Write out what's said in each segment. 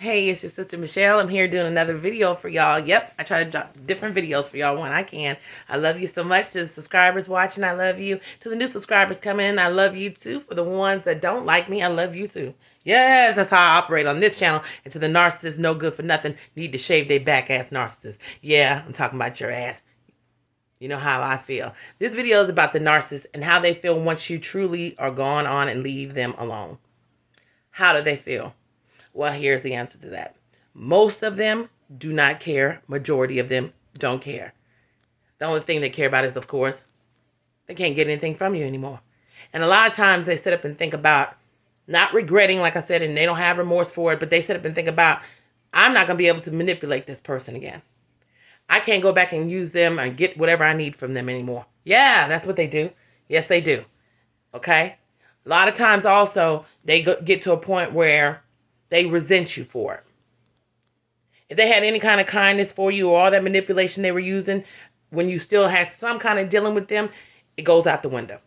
Hey, it's your sister Michelle. I'm here doing another video for y'all. Yep, I try to drop different videos for y'all when I can. I love you so much. To the subscribers watching, I love you. To the new subscribers coming in, I love you too. For the ones that don't like me, I love you too. Yes, that's how I operate on this channel. And to the narcissists, no good for nothing, need to shave their back ass narcissists. Yeah, I'm talking about your ass. You know how I feel. This video is about the narcissist and how they feel once you truly are gone on and leave them alone. How do they feel? Well, here's the answer to that. Most of them do not care. Majority of them don't care. The only thing they care about is, of course, they can't get anything from you anymore. And a lot of times they sit up and think about not regretting, like I said, and they don't have remorse for it, but they sit up and think about, I'm not going to be able to manipulate this person again. I can't go back and use them and get whatever I need from them anymore. Yeah, that's what they do. Yes, they do. Okay? A lot of times also, they get to a point where they resent you for it. If they had any kind of kindness for you or all that manipulation they were using, when you still had some kind of dealing with them, it goes out the window.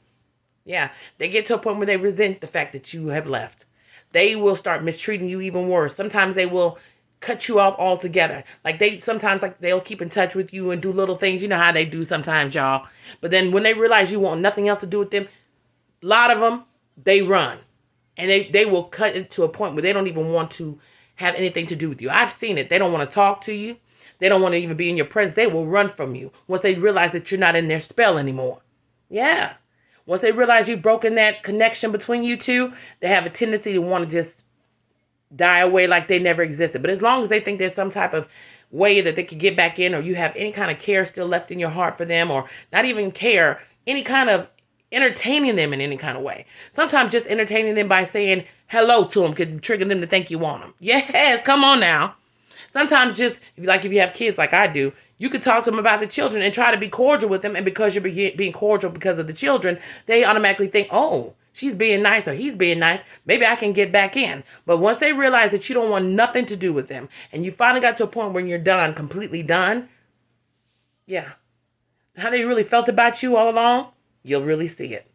Yeah, they get to a point where they resent the fact that you have left. They will start mistreating you even worse. Sometimes they will cut you off altogether. Sometimes they'll keep in touch with you and do little things. You know how they do sometimes, y'all. But then when they realize you want nothing else to do with them, a lot of them, they run. And they will cut it to a point where they don't even want to have anything to do with you. I've seen it. They don't want to talk to you. They don't want to even be in your presence. They will run from you once they realize that you're not in their spell anymore. Yeah. Once they realize you've broken that connection between you two, they have a tendency to want to just die away like they never existed. But as long as they think there's some type of way that they could get back in, or you have any kind of care still left in your heart for them, or not even care, any kind of entertaining them in any kind of way. Sometimes just entertaining them by saying hello to them could trigger them to think you want them. Yes, come on now. Sometimes just, like if you have kids like I do, you could talk to them about the children and try to be cordial with them. And because you're being cordial because of the children, they automatically think, oh, she's being nice or he's being nice. Maybe I can get back in. But once they realize that you don't want nothing to do with them, and you finally got to a point when you're done, completely done, yeah, how they really felt about you all along, you'll really see it.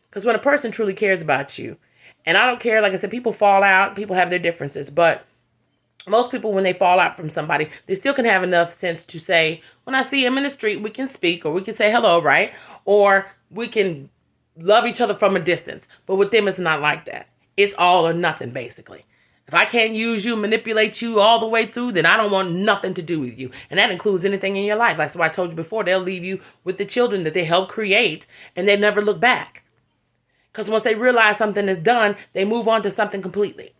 Because when a person truly cares about you, and I don't care, like I said, people fall out, people have their differences, but most people, when they fall out from somebody, they still can have enough sense to say, when I see him in the street, we can speak, or we can say hello, right? Or we can love each other from a distance. But with them, it's not like that. It's all or nothing, basically. If I can't use you, manipulate you all the way through, then I don't want nothing to do with you. And that includes anything in your life. That's why I told you before, they'll leave you with the children that they helped create, and they never look back. Because once they realize something is done, they move on to something completely.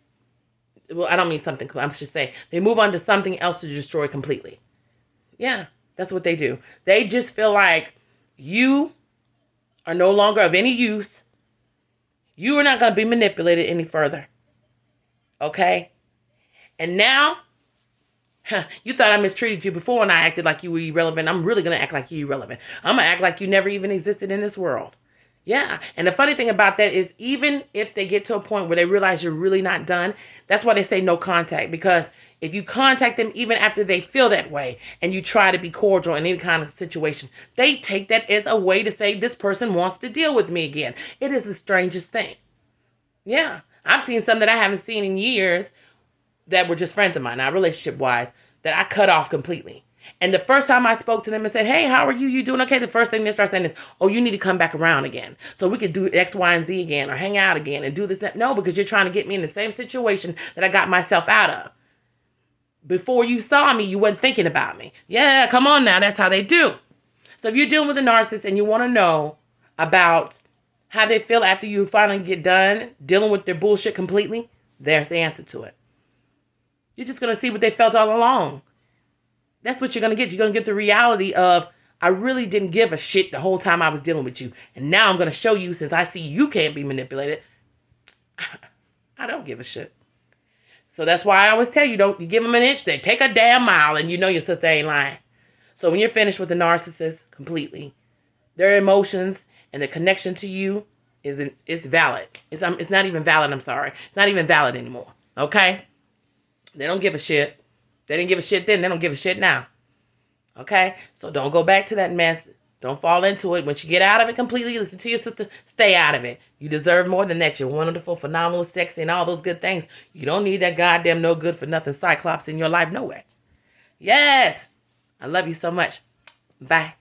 Well, I don't mean something, I'm just saying, they move on to something else to destroy completely. Yeah, that's what they do. They just feel like you are no longer of any use. You are not going to be manipulated any further. Okay? And now, you thought I mistreated you before and I acted like you were irrelevant. I'm really going to act like you're irrelevant. I'm going to act like you never even existed in this world. Yeah. And the funny thing about that is, even if they get to a point where they realize you're really not done, that's why they say no contact. Because if you contact them even after they feel that way and you try to be cordial in any kind of situation, they take that as a way to say, this person wants to deal with me again. It is the strangest thing. Yeah. I've seen some that I haven't seen in years that were just friends of mine, not relationship-wise, that I cut off completely. And the first time I spoke to them and said, hey, how are you? You doing okay? The first thing they start saying is, oh, you need to come back around again. So we could do X, Y, and Z again, or hang out again and do this. No, because you're trying to get me in the same situation that I got myself out of. Before you saw me, you weren't thinking about me. Yeah, come on now. That's how they do. So if you're dealing with a narcissist and you want to know about how they feel after you finally get done dealing with their bullshit completely, there's the answer to it. You're just going to see what they felt all along. That's what you're going to get. You're going to get the reality of, I really didn't give a shit the whole time I was dealing with you. And now I'm going to show you, since I see you can't be manipulated, I don't give a shit. So that's why I always tell you, you give them an inch, they take a damn mile, and you know your sister ain't lying. So when you're finished with the narcissist completely, their emotions and the connection to you is valid. It's not even valid, I'm sorry. It's not even valid anymore. Okay? They don't give a shit. They didn't give a shit then. They don't give a shit now. Okay? So don't go back to that mess. Don't fall into it. Once you get out of it completely, listen to your sister, stay out of it. You deserve more than that. You're wonderful, phenomenal, sexy, and all those good things. You don't need that goddamn no good for nothing Cyclops in your life. No way. Yes. I love you so much. Bye.